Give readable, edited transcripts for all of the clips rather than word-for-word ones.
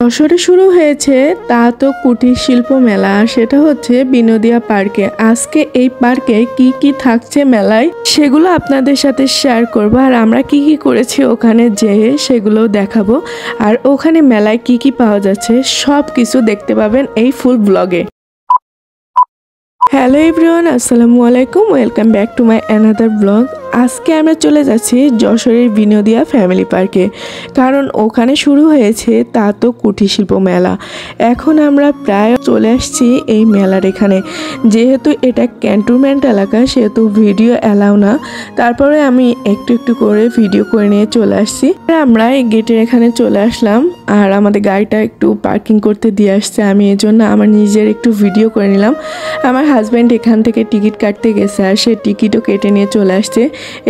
যশোরে শুরু হয়েছে তা তো কুটির শিল্প মেলা, সেটা হচ্ছে বিনোদিয়া পার্কে। আজকে এই পার্কে কি কি থাকছে মেলায় সেগুলো আপনাদের সাথে শেয়ার করব, আর আমরা কি কি করেছি ওখানে যেয়ে সেগুলো দেখাবো। আর ওখানে মেলায় কি কি পাওয়া যাচ্ছে সব কিছু দেখতে পাবেন এই ফুল ব্লগে। হ্যালো এভরিওয়ান, আসসালামু আলাইকুম, welcome back to my another blog. আজকে আমরা চলে যাচ্ছি যশোরের বিনোদিয়া ফ্যামিলি পার্কে, কারণ ওখানে শুরু হয়েছে তা তো কুটির শিল্প মেলা। এখন আমরা প্রায় চলে আসছি এই মেলার এখানে। যেহেতু এটা ক্যান্টনমেন্ট এলাকা সেহেতু ভিডিও অ্যালাউ না, তারপরে আমি একটু একটু করে ভিডিও করে নিয়ে চলে আসছি। আমরা এই গেটের এখানে চলে আসলাম, আর আমাদের গাড়িটা একটু পার্কিং করতে দিয়ে আসছে। আমি এই জন্য আমার নিজের একটু ভিডিও করে নিলাম। আমার হাজব্যান্ড এখান থেকে টিকিট কাটতে গেছে, আর সে টিকিটও কেটে নিয়ে চলে আসছে।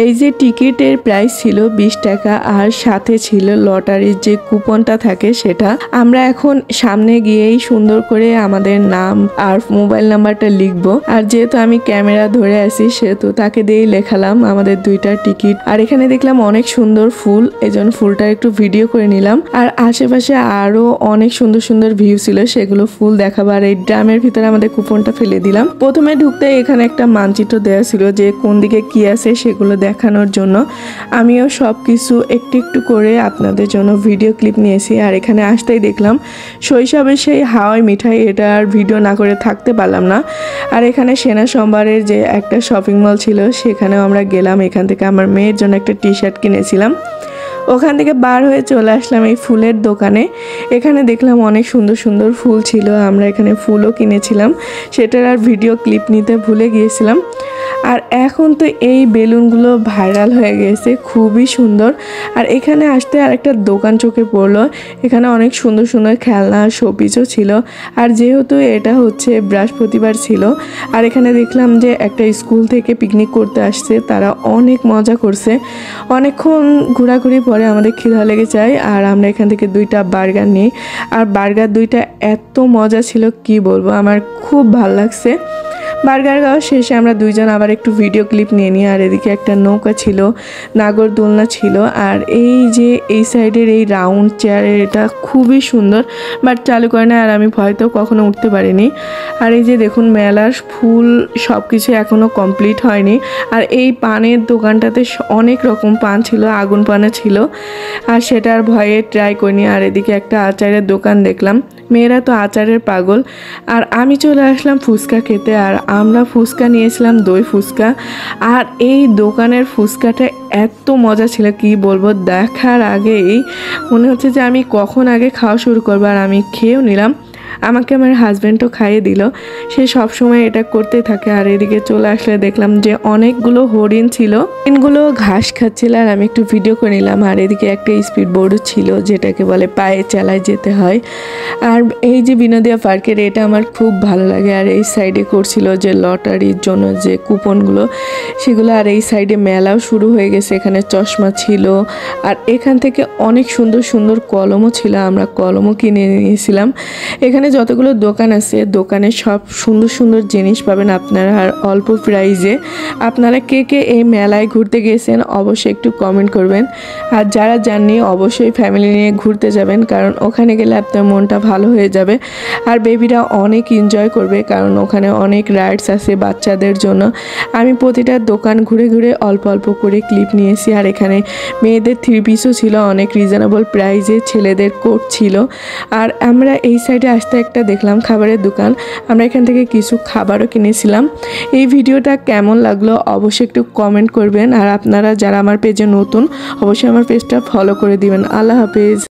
এই যে টিকিটের প্রাইস ছিল 20 টাকা, আর সাথে ছিল লটারির যে কুপনটা থাকে সেটা। আমরা এখন সামনে গিয়েই সুন্দর করে আমাদের নাম আর মোবাইল নাম্বারটা লিখবো। আর যেহেতু আমি ক্যামেরা ধরে আছি সেহেতু তাকে দিয়েই লেখালাম আমাদের 2টা টিকিট। আর এখানে দেখলাম অনেক সুন্দর ফুল, এজন্য ফুলটা একটু ভিডিও করে নিলাম। আর আশেপাশে আরো অনেক সুন্দর সুন্দর ভিউ ছিল, সেগুলো ফুল দেখাবার। এই ড্রামের ভিতরে আমাদের কুপনটা ফেলে দিলাম। প্রথমে ঢুকতে এখানে একটা মানচিত্র দেওয়া ছিল যে কোন দিকে কি আছে সেগুলো দেখানোর জন্য। আমিও সব কিছু একটু একটু করে আপনাদের জন্য ভিডিও ক্লিপ নিয়েছি। আর এখানে আসতেই দেখলাম শৈশবের সেই হাওয়াই মিঠাই, এটা আর ভিডিও না করে থাকতে পারলাম না। আর এখানে সেনা সম্ভারের যে একটা শপিং মল ছিল সেখানেও আমরা গেলাম। এখান থেকে আমার মেয়ের জন্য একটা টি শার্ট কিনেছিলাম। ওখান থেকে বার হয়ে চলে আসলাম এই ফুলের দোকানে। এখানে দেখলাম অনেক সুন্দর সুন্দর ফুল ছিল, আমরা এখানে ফুলও কিনেছিলাম। সেটার আর ভিডিও ক্লিপ নিতে ভুলে গিয়েছিলাম। আর এখন তো এই বেলুনগুলো ভাইরাল হয়ে গেছে, খুবই সুন্দর। আর এখানে আসতে আর একটা দোকান চোখে পড়লো, এখানে অনেক সুন্দর সুন্দর খেলনা শোপিসও ছিল। আর যেহেতু এটা হচ্ছে বৃহস্পতিবার ছিল, আর এখানে দেখলাম যে একটা স্কুল থেকে পিকনিক করতে আসছে, তারা অনেক মজা করছে। অনেকক্ষণ ঘোরাঘুরি পরে আমাদের খিদা লেগে যায়, আর আমরা এখান থেকে 2টা বার্গার নিই। আর বার্গার 2টা এত মজা ছিল কি বলবো, আমার খুব ভাল লাগছে। বার্গার খাওয়া শেষে আমরা 2জন আবার একটু ভিডিও ক্লিপ নিয়ে নিই। আর এদিকে একটা নৌকা ছিল, নাগরদোলনা ছিল। আর এই যে এই সাইডের এই রাউন্ড চেয়ারের এটা খুবই সুন্দর, বাট চালু করে না, আর আমি ভয়তেও কখনো উঠতে পারিনি। আর এই যে দেখুন মেলার ফুল সব কিছু এখনও কমপ্লিট হয়নি। আর এই পানের দোকানটাতে অনেক রকম পান ছিল, আগুন পানা ছিল, আর সেটার ভয়ে ট্রাই করিনি। আর এদিকে একটা আচারের দোকান দেখলাম, মেয়েরা তো আচারের পাগল। আর আমি চলে আসলাম ফুচকা খেতে, আর আমরা ফুচকা নিয়েছিলাম দই ফুচকা। আর এই দোকানের ফুচকাটা এত মজা ছিল কি বলবো, দেখার আগেই মনে হচ্ছে যে আমি কখন আগে খাওয়া শুরু করবো। আর আমি খেয়েও নিলাম, আমাকে আমার হাজব্যান্ডও খাইয়ে দিল, সে সব সময় এটা করতে থাকে। আর এদিকে চলে আসলে দেখলাম যে অনেকগুলো হরিণ ছিল, হরিণগুলো ঘাস খাচ্ছিল, আর আমি একটু ভিডিও করে নিলাম। আর এদিকে একটা স্পিড বোর্ডও ছিল যেটাকে বলে পায়ে চালায় যেতে হয়। আর এই যে বিনোদিয়া পার্কের এটা আমার খুব ভালো লাগে। আর এই সাইডে করছিল যে লটারির জন্য যে কুপনগুলো সেগুলো। আর এই সাইডে মেলাও শুরু হয়ে গেছে, এখানে চশমা ছিল। আর এখান থেকে অনেক সুন্দর সুন্দর কলমও ছিল, আমরা কলমও কিনে নিয়েছিলাম। এখানে যতগুলো দোকান আছে দোকানে সব সুন্দর সুন্দর জিনিস পাবেন আপনারা, আর অল্প প্রাইজে। আপনারা কে কে এই মেলায় ঘুরতে গেছেন অবশ্যই একটু কমেন্ট করবেন। আর যারা যাননি অবশ্যই ফ্যামিলি নিয়ে ঘুরতে যাবেন, কারণ ওখানে গেলে আপনার মনটা ভালো হয়ে যাবে। আর বেবিরা অনেক এনজয় করবে, কারণ ওখানে অনেক রাইডস আছে বাচ্চাদের জন্য। আমি প্রতিটা দোকান ঘুরে ঘুরে অল্প অল্প করে ক্লিপ নিয়েছি। আর এখানে মেয়েদের 3 পিসও ছিল অনেক রিজনেবল প্রাইসে, ছেলেদের কোট ছিল। আর আমরা এই সাইডে আসতে একটা দেখলাম খাবারের দোকান, আমরা এখান থেকে কিছু খাবারও কিনেছিলাম। এই ভিডিওটা কেমন লাগলো অবশ্যই একটু কমেন্ট করবেন। আর আপনারা যারা আমার পেজে নতুন অবশ্যই আমার পেজটা ফলো করে দিবেন। আল্লাহ হাফেজ।